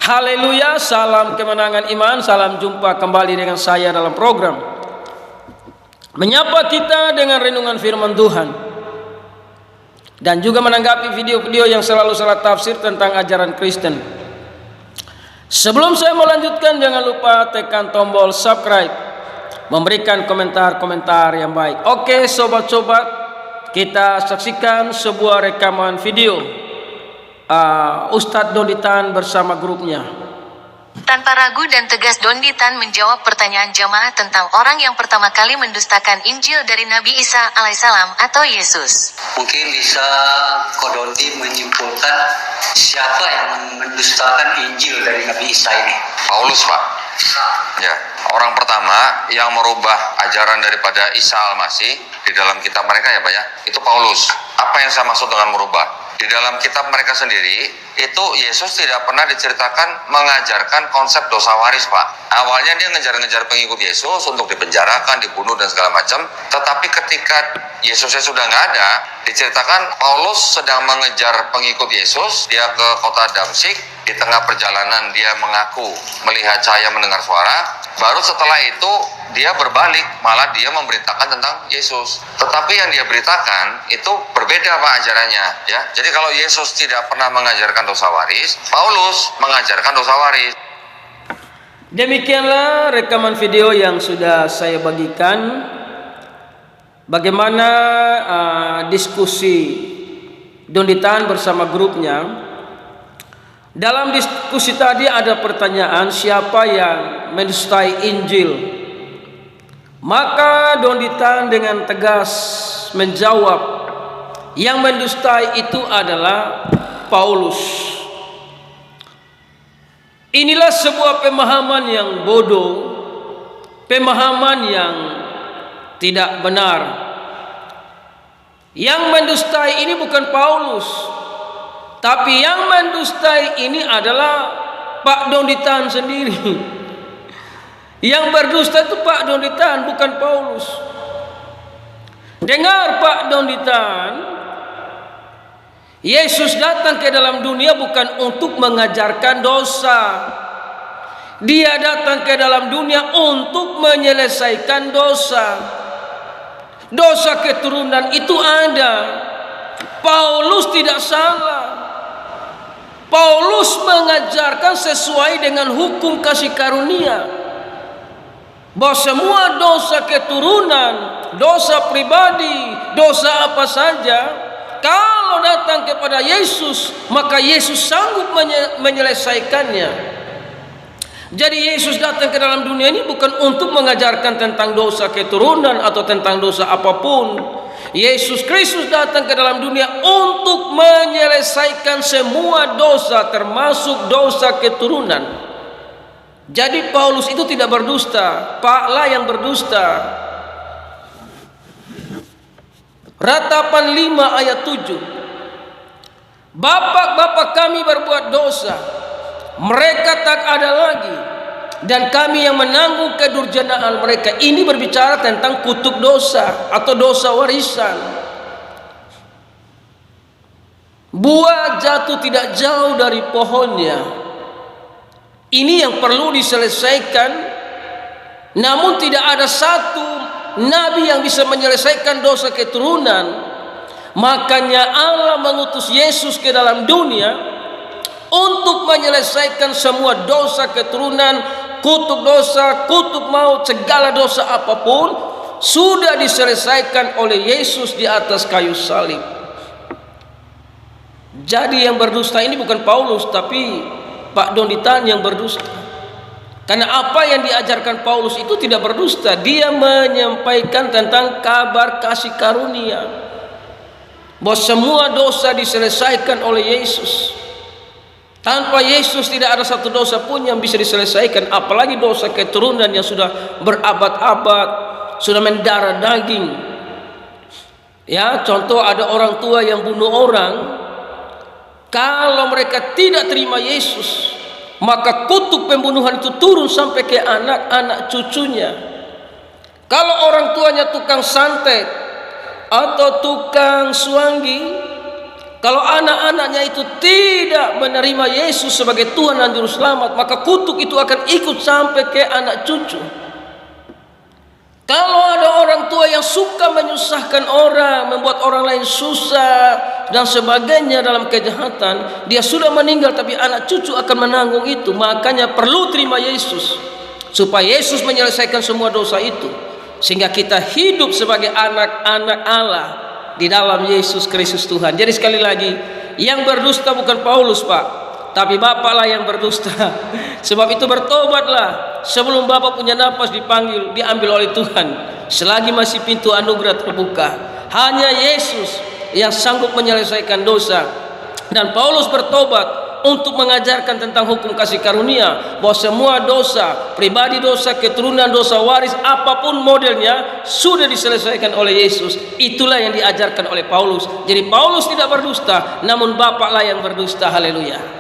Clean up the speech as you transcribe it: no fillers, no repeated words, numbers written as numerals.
Haleluya, salam kemenangan iman, salam jumpa kembali dengan saya dalam program menyapa kita dengan renungan firman Tuhan dan juga menanggapi video-video yang selalu salah tafsir tentang ajaran Kristen. Sebelum saya melanjutkan, jangan lupa tekan tombol subscribe, memberikan komentar-komentar yang baik. Oke sobat-sobat, kita saksikan sebuah rekaman video Ustadz Donditan bersama grupnya. Tanpa ragu dan tegas Donditan menjawab pertanyaan jamaah tentang orang yang pertama kali mendustakan Injil dari Nabi Isa alaihissalam atau Yesus. Mungkin bisa Kodondi menyimpulkan siapa yang mendustakan Injil dari Nabi Isa ini? Paulus, Pak. Ya, orang pertama yang merubah ajaran daripada Isa Al-Masih di dalam kitab mereka ya Pak ya, itu Paulus. Apa yang saya maksud dengan merubah? Di dalam kitab mereka sendiri, itu Yesus tidak pernah diceritakan mengajarkan konsep dosa waris, Pak. Awalnya dia ngejar-ngejar pengikut Yesus untuk dipenjarakan, dibunuh, dan segala macam. Tetapi ketika Yesusnya sudah nggak ada, diceritakan Paulus sedang mengejar pengikut Yesus. Dia ke kota Damsyik, di tengah perjalanan dia mengaku melihat cahaya, mendengar suara. Baru setelah itu dia berbalik, malah dia memberitakan tentang Yesus. Tetapi yang dia beritakan itu berbeda Pak ajarannya, ya. Jadi kalau Yesus tidak pernah mengajarkan dosa waris, Paulus mengajarkan dosa waris. Demikianlah rekaman video yang sudah saya bagikan. Bagaimana diskusi Donditan bersama grupnya. Dalam diskusi tadi ada pertanyaan, siapa yang mendustai Injil? Maka Donditan dengan tegas menjawab, yang mendustai itu adalah Paulus. Inilah sebuah pemahaman yang bodoh, pemahaman yang tidak benar. Yang mendustai ini bukan Paulus, tapi yang mendustai ini adalah Pak Donditan sendiri. Yang berdusta itu Pak Donditan, bukan Paulus. Dengar Pak Donditan, Yesus datang ke dalam dunia bukan untuk mengajarkan dosa. Dia datang ke dalam dunia untuk menyelesaikan dosa. Dosa keturunan itu ada. Paulus tidak salah. Paulus mengajarkan sesuai dengan hukum kasih karunia, bahwa semua dosa keturunan, dosa pribadi, dosa apa saja, kalau datang kepada Yesus, maka Yesus sanggup menyelesaikannya. Jadi Yesus datang ke dalam dunia ini bukan untuk mengajarkan tentang dosa keturunan atau tentang dosa apapun. Yesus Kristus datang ke dalam dunia untuk menyelesaikan semua dosa, termasuk dosa keturunan. Jadi Paulus itu tidak berdusta, Paklah yang berdusta. Ratapan 5 ayat 7. Bapak-bapak kami berbuat dosa, mereka tak ada lagi, dan kami yang menanggung kedurjanaan mereka. Ini berbicara tentang kutuk dosa atau dosa warisan. Buah jatuh tidak jauh dari pohonnya. Ini yang perlu diselesaikan. Namun tidak ada satu nabi yang bisa menyelesaikan dosa keturunan. Makanya Allah mengutus Yesus ke dalam dunia untuk menyelesaikan semua dosa keturunan, kutuk dosa, kutuk maut, segala dosa apapun sudah diselesaikan oleh Yesus di atas kayu salib. Jadi yang berdusta ini bukan Paulus, tapi Pak Donditan yang berdusta. Karena apa yang diajarkan Paulus itu tidak berdusta. Dia menyampaikan tentang kabar kasih karunia, bahwa semua dosa diselesaikan oleh Yesus. Tanpa Yesus tidak ada satu dosa pun yang bisa diselesaikan, apalagi dosa keturunan yang sudah berabad-abad, sudah mendarah daging. Ya, contoh ada orang tua yang bunuh orang. Kalau mereka tidak terima Yesus, maka kutuk pembunuhan itu turun sampai ke anak-anak cucunya. Kalau orang tuanya tukang santet atau tukang suanggi, Kalau anak-anaknya itu tidak menerima Yesus sebagai Tuhan dan Juru Selamat, maka kutuk itu akan ikut sampai ke anak cucu. Kalau ada orang tua yang suka menyusahkan orang, membuat orang lain susah dan sebagainya dalam kejahatan, dia sudah meninggal tapi anak cucu akan menanggung itu. Makanya perlu terima Yesus, supaya Yesus menyelesaikan semua dosa itu, sehingga kita hidup sebagai anak-anak Allah di dalam Yesus Kristus Tuhan. Jadi sekali lagi, yang berdusta bukan Paulus, Pak, tapi Bapaklah yang berdusta. Sebab itu bertobatlah sebelum Bapak punya napas dipanggil, diambil oleh Tuhan. Selagi masih pintu anugerah terbuka, hanya Yesus yang sanggup menyelesaikan dosa. Dan Paulus bertobat untuk mengajarkan tentang hukum kasih karunia, bahwa semua dosa, pribadi dosa, keturunan dosa, waris, apapun modelnya, sudah diselesaikan oleh Yesus. Itulah yang diajarkan oleh Paulus. Jadi Paulus tidak berdusta, namun Bapaklah yang berdusta. Haleluya.